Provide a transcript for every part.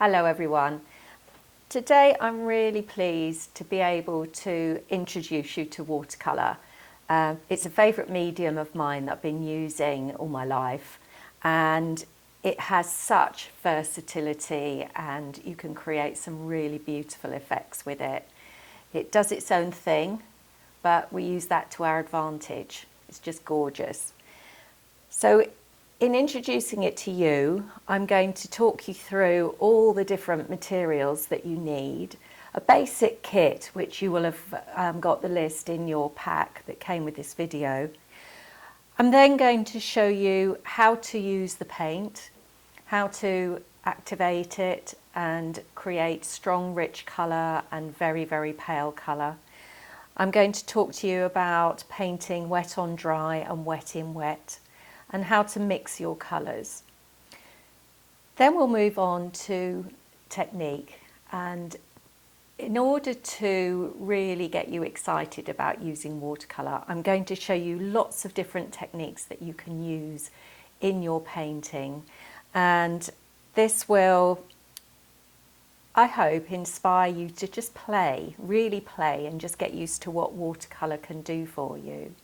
Hello everyone. Today I'm really pleased to be able to introduce you to watercolour. It's a favourite medium of mine that I've been using all my life, and it has such versatility and you can create some really beautiful effects with it. It does its own thing, but we use that to our advantage. It's just gorgeous. So in introducing it to you, I'm going to talk you through all the different materials that you need, a basic kit, which you will have got the list in your pack that came with this video. I'm then going to show you how to use the paint, how to activate it and create strong, rich colour and very, very pale colour. I'm going to talk to you about painting wet on dry and wet in wet, and how to mix your colours. Then we'll move on to technique, and in order to really get you excited about using watercolour, I'm going to show you lots of different techniques that you can use in your painting, and this will, I hope, inspire you to just really play and just get used to what watercolour can do for you.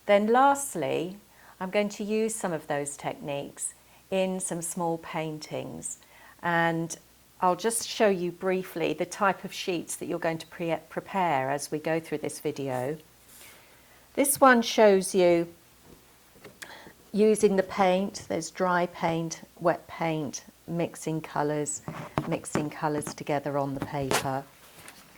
Then lastly, I'm going to use some of those techniques in some small paintings, and I'll just show you briefly the type of sheets that you're going to prepare as we go through this video. This one shows you using the paint. There's dry paint, wet paint, mixing colours together on the paper.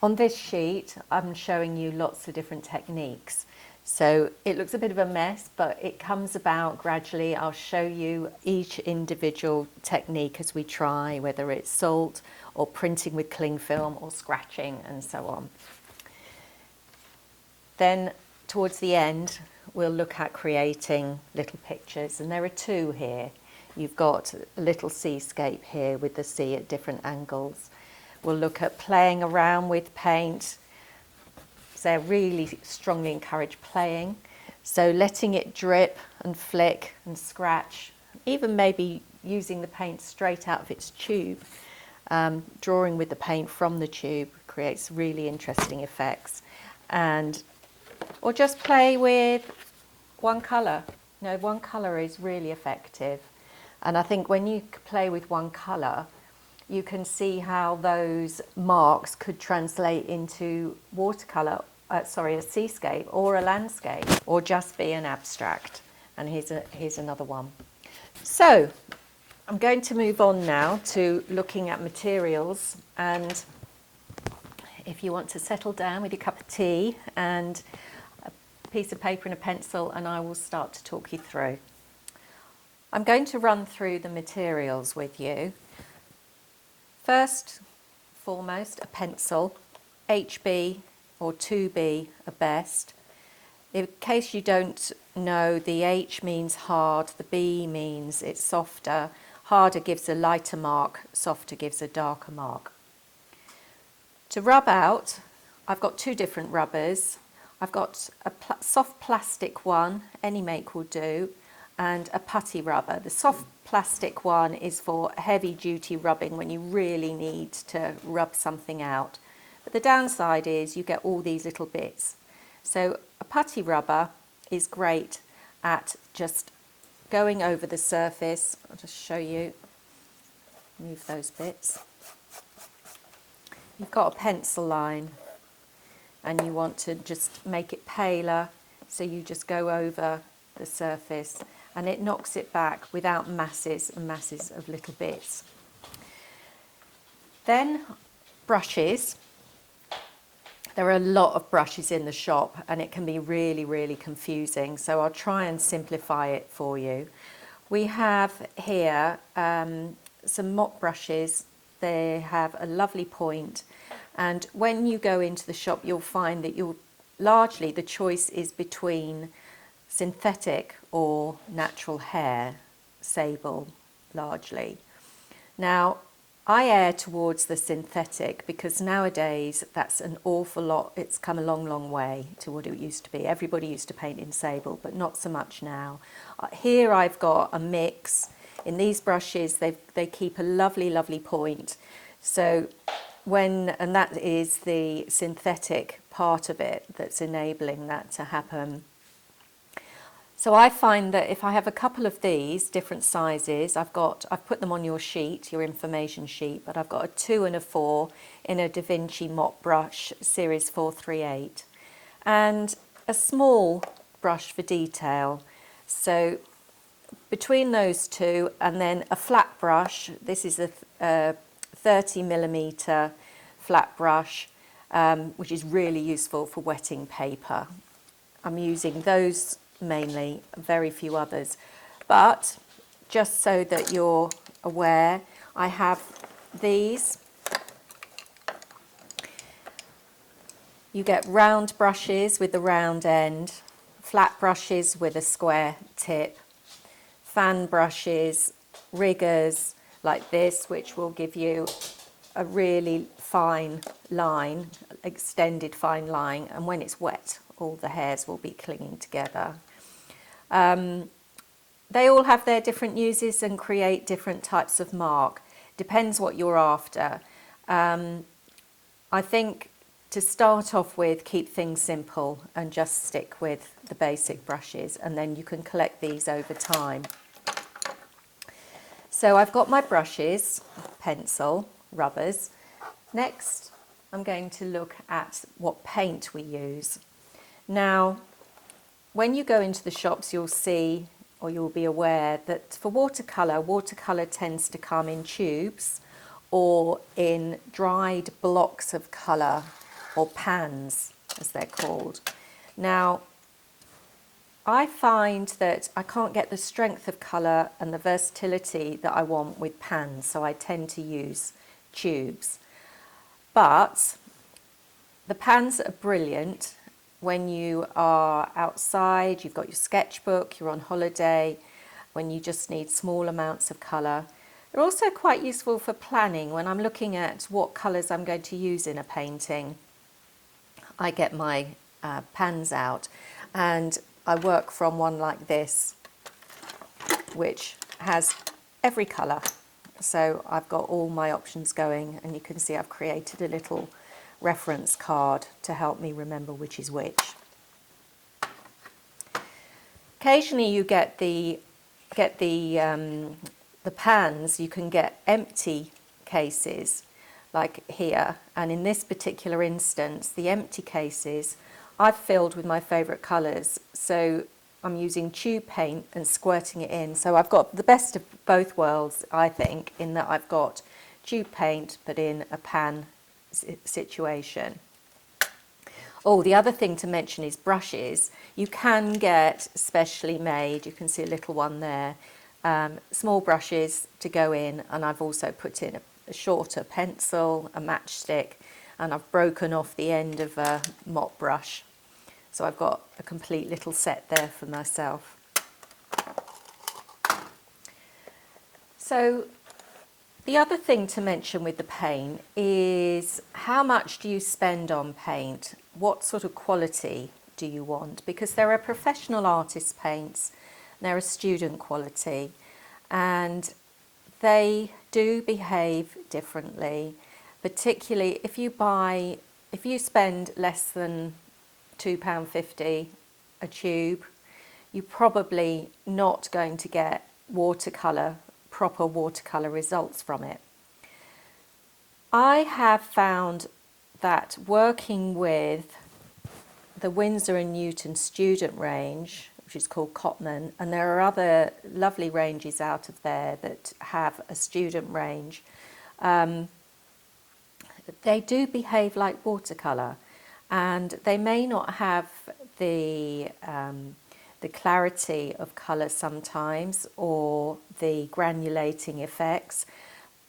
On this sheet, I'm showing you lots of different techniques. So it looks a bit of a mess, but it comes about gradually. I'll show you each individual technique as we try, whether it's salt or printing with cling film or scratching and so on. Then towards the end, we'll look at creating little pictures, and there are two here. You've got a little seascape here with the sea at different angles. We'll look at playing around with paint. So I really strongly encourage playing. So letting it drip and flick and scratch, even maybe using the paint straight out of its tube. Drawing with the paint from the tube creates really interesting effects. Or just play with one colour. You know, one colour is really effective. And I think when you play with one colour, you can see how those marks could translate into watercolour, a seascape or a landscape, or just be an abstract. And here's another one. So I'm going to move on now to looking at materials, and if you want to settle down with your cup of tea and a piece of paper and a pencil, and I will start to talk you through. I'm going to run through the materials with you. First, foremost, a pencil, HB or 2B are best. In case you don't know, the H means hard, the B means it's softer. Harder gives a lighter mark, softer gives a darker mark. To rub out, I've got two different rubbers. I've got a soft plastic one, any make will do, and a putty rubber. The soft plastic one is for heavy duty rubbing when you really need to rub something out. But the downside is you get all these little bits. So a putty rubber is great at just going over the surface. I'll just show you, move those bits. You've got a pencil line and you want to just make it paler, so you just go over the surface and it knocks it back without masses and masses of little bits. Then brushes. There are a lot of brushes in the shop and it can be really, really confusing, so I'll try and simplify it for you. We have here some mop brushes. They have a lovely point, and when you go into the shop you'll find that largely the choice is between synthetic or natural hair, sable largely. Now I err towards the synthetic because nowadays that's an awful lot. It's come a long, long way to what it used to be. Everybody used to paint in sable, but not so much now. Here I've got a mix. In these brushes, they keep a lovely, lovely point. So and that is the synthetic part of it that's enabling that to happen. So I find that if I have a couple of these different sizes, I've put them on your sheet, your information sheet, but I've got a 2 and a 4 in a Da Vinci Mop Brush Series 438, and a small brush for detail. So between those two, and then a flat brush. This is a 30mm flat brush, which is really useful for wetting paper. I'm using those mainly, very few others. But just so that you're aware, I have these. You get round brushes with the round end, flat brushes with a square tip, fan brushes, riggers like this, which will give you a really fine line, extended fine line, and when it's wet, all the hairs will be clinging together. They all have their different uses and create different types of mark. Depends what you're after. I think to start off with, keep things simple and just stick with the basic brushes, and then you can collect these over time. So I've got my brushes, pencil, rubbers. Next, I'm going to look at what paint we use. Now, when you go into the shops, you'll see, or you'll be aware, that for watercolour tends to come in tubes or in dried blocks of colour, or pans, as they're called. Now, I find that I can't get the strength of colour and the versatility that I want with pans, so I tend to use tubes. But the pans are brilliant when you are outside, you've got your sketchbook, you're on holiday, when you just need small amounts of colour. They're also quite useful for planning when I'm looking at what colours I'm going to use in a painting. I get my pans out and I work from one like this, which has every colour. So I've got all my options going, and you can see I've created a little reference card to help me remember which is which. Occasionally you get the pans, you can get empty cases like here, and in this particular instance the empty cases I've filled with my favourite colours, so I'm using tube paint and squirting it in. So I've got the best of both worlds, I think, in that I've got tube paint but in a pan situation. Oh, the other thing to mention is brushes. You can get specially made, you can see a little one there, small brushes to go in, and I've also put in a shorter pencil, a matchstick, and I've broken off the end of a mop brush. So I've got a complete little set there for myself. So the other thing to mention with the paint is how much do you spend on paint? What sort of quality do you want? Because there are professional artist paints, there are student quality, and they do behave differently, particularly if you spend less than £2.50 a tube, you're probably not going to get proper watercolour results from it. I have found that working with the Winsor & Newton student range, which is called Cotman, and there are other lovely ranges out of there that have a student range, they do behave like watercolour, and they may not have the clarity of colour sometimes or the granulating effects,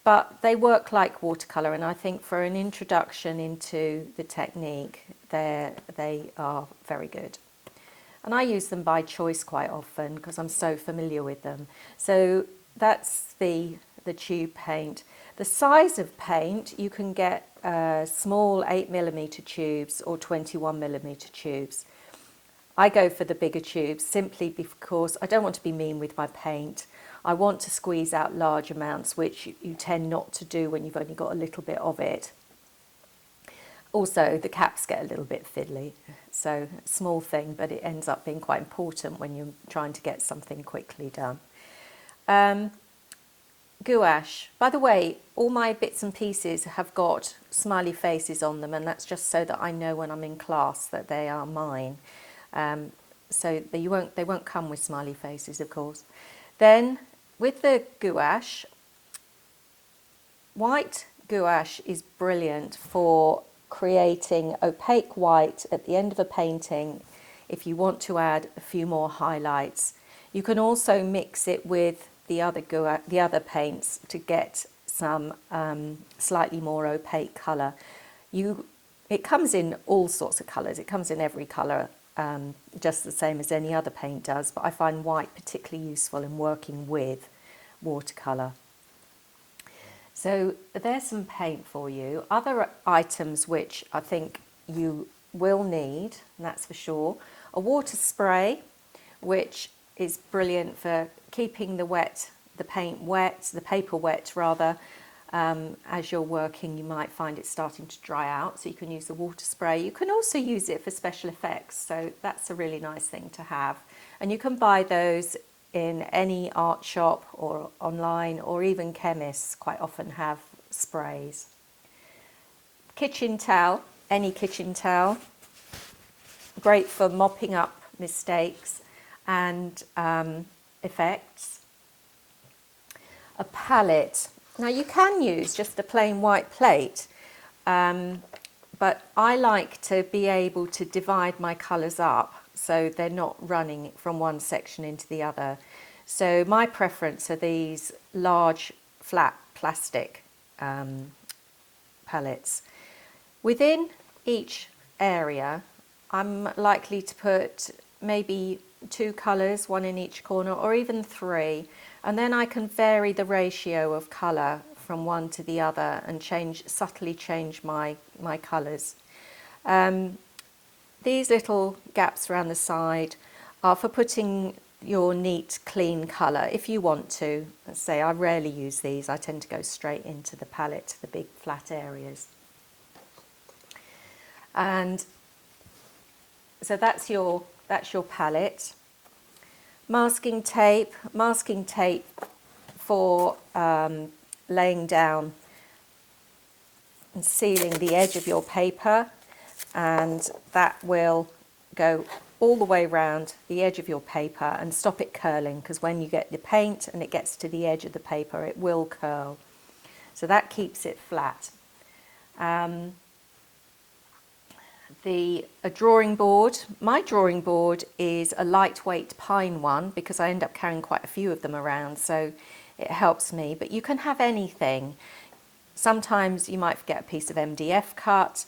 but they work like watercolour, and I think for an introduction into the technique they are very good. And I use them by choice quite often because I'm so familiar with them. So that's the tube paint. The size of paint, you can get small 8mm tubes or 21mm tubes. I go for the bigger tubes simply because I don't want to be mean with my paint. I want to squeeze out large amounts, which you tend not to do when you've only got a little bit of it. Also, the caps get a little bit fiddly, so small thing, but it ends up being quite important when you're trying to get something quickly done. Gouache. By the way, all my bits and pieces have got smiley faces on them, and that's just so that I know when I'm in class that they are mine. So they won't come with smiley faces, of course. Then with the gouache, white gouache is brilliant for creating opaque white at the end of a painting if you want to add a few more highlights. You can also mix it with the other paints to get some slightly more opaque colour. It comes in all sorts of colours. It comes in every colour, just the same as any other paint does, but I find white particularly useful in working with watercolour. So there's some paint for you. Other items which I think you will need, and that's for sure, a water spray, which is brilliant for keeping the paint wet, the paper wet rather. As you're working, you might find it starting to dry out, so you can use the water spray. You can also use it for special effects, so that's a really nice thing to have. And you can buy those in any art shop or online, or even chemists quite often have sprays. Kitchen towel, any kitchen towel, great for mopping up mistakes and effects. A palette. Now you can use just a plain white plate, but I like to be able to divide my colours up so they're not running from one section into the other. So my preference are these large flat plastic palettes. Within each area, I'm likely to put maybe 2 colours, 1 in each corner, or even 3, and then I can vary the ratio of colour from one to the other and subtly change my colours. These little gaps around the side are for putting your neat, clean colour if you want to. Let's say I rarely use these. I tend to go straight into the palette, the big flat areas. And so that's your palette. Masking tape for laying down and sealing the edge of your paper, and that will go all the way around the edge of your paper and stop it curling, because when you get the paint and it gets to the edge of the paper, it will curl. So that keeps it flat. A drawing board. My drawing board is a lightweight pine one because I end up carrying quite a few of them around, so it helps me. But you can have anything. Sometimes you might get a piece of MDF cut.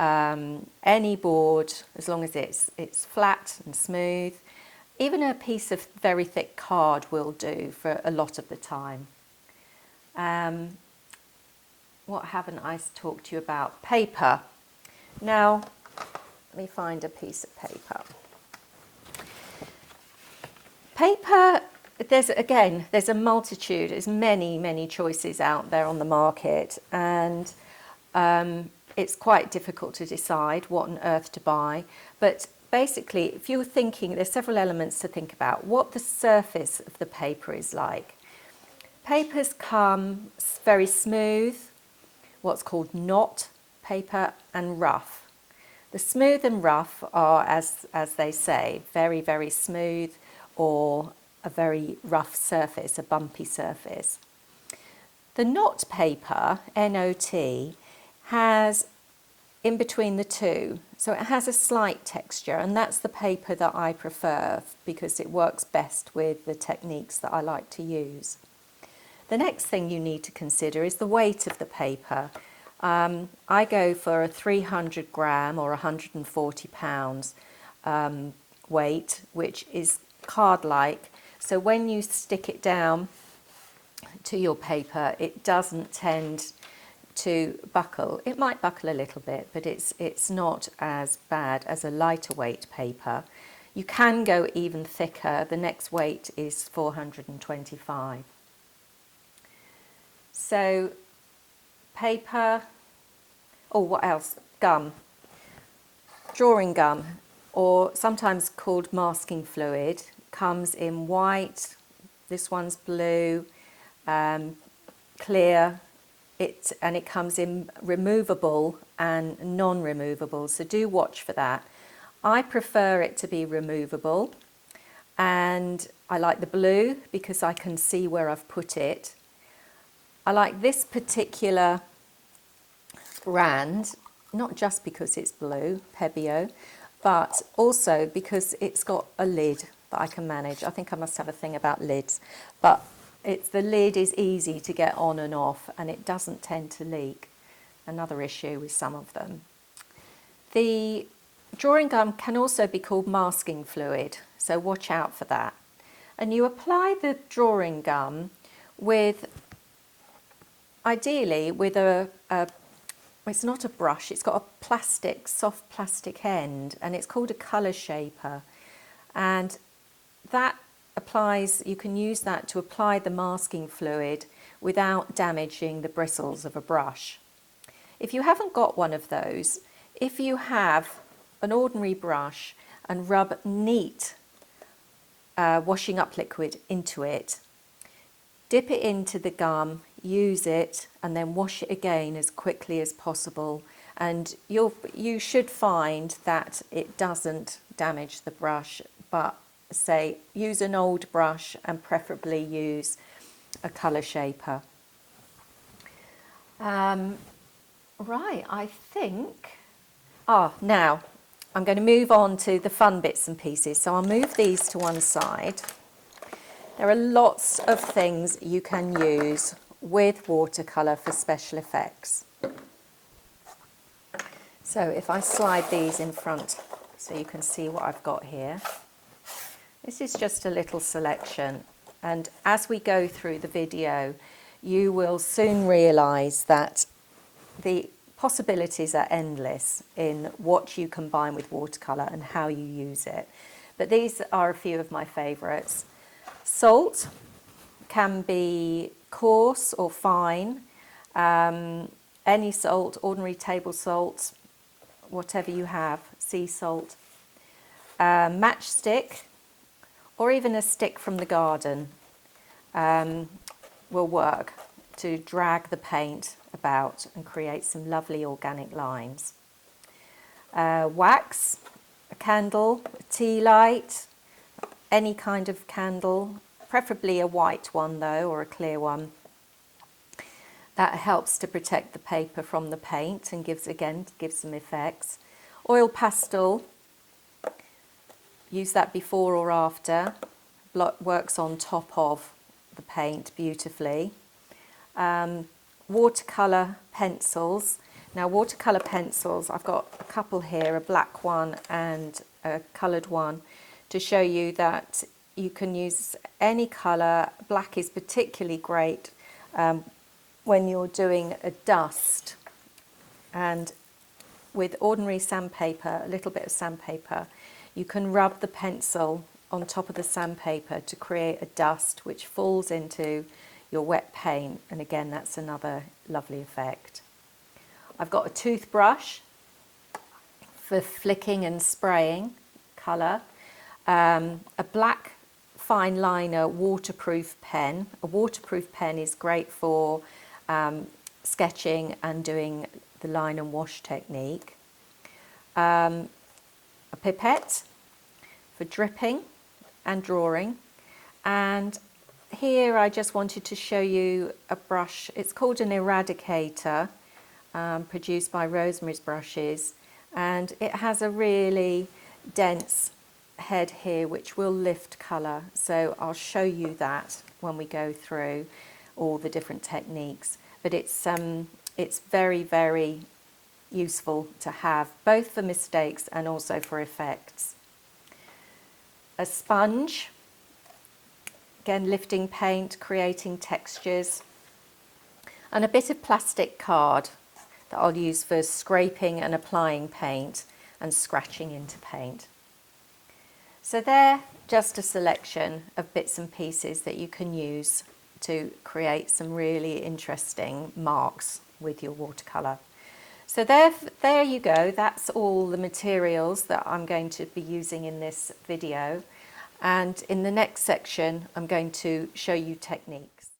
Any board, as long as it's flat and smooth. Even a piece of very thick card will do for a lot of the time. What haven't I talked to you about? Paper. Now, let me find a piece of paper. Paper, there's a multitude, there's many choices out there on the market, and it's quite difficult to decide what on earth to buy. But basically, if you're thinking, there's several elements to think about. What the surface of the paper is like. Papers come very smooth, what's called knot paper, and rough. The smooth and rough are, as they say, very smooth, or a very rough surface, a bumpy surface. The knot paper, N-O-T, has in between the two, so it has a slight texture, and that's the paper that I prefer because it works best with the techniques that I like to use. The next thing you need to consider is the weight of the paper. I go for a 300 gram or 140 pounds weight, which is card-like. So when you stick it down to your paper, it doesn't tend to buckle. It might buckle a little bit, but it's not as bad as a lighter weight paper. You can go even thicker. The next weight is 425. So paper, oh, what else? Gum, drawing gum, or sometimes called masking fluid, comes in white, this one's blue, clear, and it comes in removable and non-removable, so do watch for that. I prefer it to be removable, and I like the blue because I can see where I've put it. I like this particular brand, not just because it's blue, Pebeo, but also because it's got a lid that I can manage. I think I must have a thing about lids, but the lid is easy to get on and off, and it doesn't tend to leak. Another issue with some of them. The drawing gum can also be called masking fluid, so watch out for that. And you apply the drawing gum with, ideally with it's not a brush, it's got a plastic, soft plastic end, and it's called a colour shaper. And that applies, you can use that to apply the masking fluid without damaging the bristles of a brush. If you haven't got one of those, if you have an ordinary brush and rub neat washing up liquid into it, dip it into the gum, use it, and then wash it again as quickly as possible, and you should find that it doesn't damage the brush. But say use an old brush and preferably use a colour shaper. Right, I think, now I'm going to move on to the fun bits and pieces. So I'll move these to one side. There are lots of things you can use with watercolour for special effects. So if I slide these in front so you can see what I've got here. This is just a little selection, and as we go through the video you will soon realise that the possibilities are endless in what you combine with watercolour and how you use it. But these are a few of my favourites. Salt can be coarse or fine, any salt, ordinary table salt, whatever you have, sea salt, matchstick, or even a stick from the garden will work to drag the paint about and create some lovely organic lines. Wax, a candle, a tea light, any kind of candle, preferably a white one though, or a clear one. That helps to protect the paper from the paint and gives some effects. Oil pastel, use that before or after, works on top of the paint beautifully. Watercolour pencils. Now watercolour pencils, I've got a couple here, a black one and a coloured one, to show you that you can use any colour. Black is particularly great when you're doing a dust, and with ordinary sandpaper, a little bit of sandpaper, you can rub the pencil on top of the sandpaper to create a dust which falls into your wet paint, and again that's another lovely effect. I've got a toothbrush for flicking and spraying colour, a black fine liner waterproof pen. A waterproof pen is great for sketching and doing the line and wash technique. A pipette for dripping and drawing, and here I just wanted to show you a brush. It's called an eradicator, produced by Rosemary's Brushes, and it has a really dense head here which will lift colour, so I'll show you that when we go through all the different techniques. But it's very, very useful to have, both for mistakes and also for effects. A sponge, again lifting paint, creating textures, and a bit of plastic card that I'll use for scraping and applying paint and scratching into paint. So they're just a selection of bits and pieces that you can use to create some really interesting marks with your watercolour. So there you go, that's all the materials that I'm going to be using in this video, and in the next section I'm going to show you technique.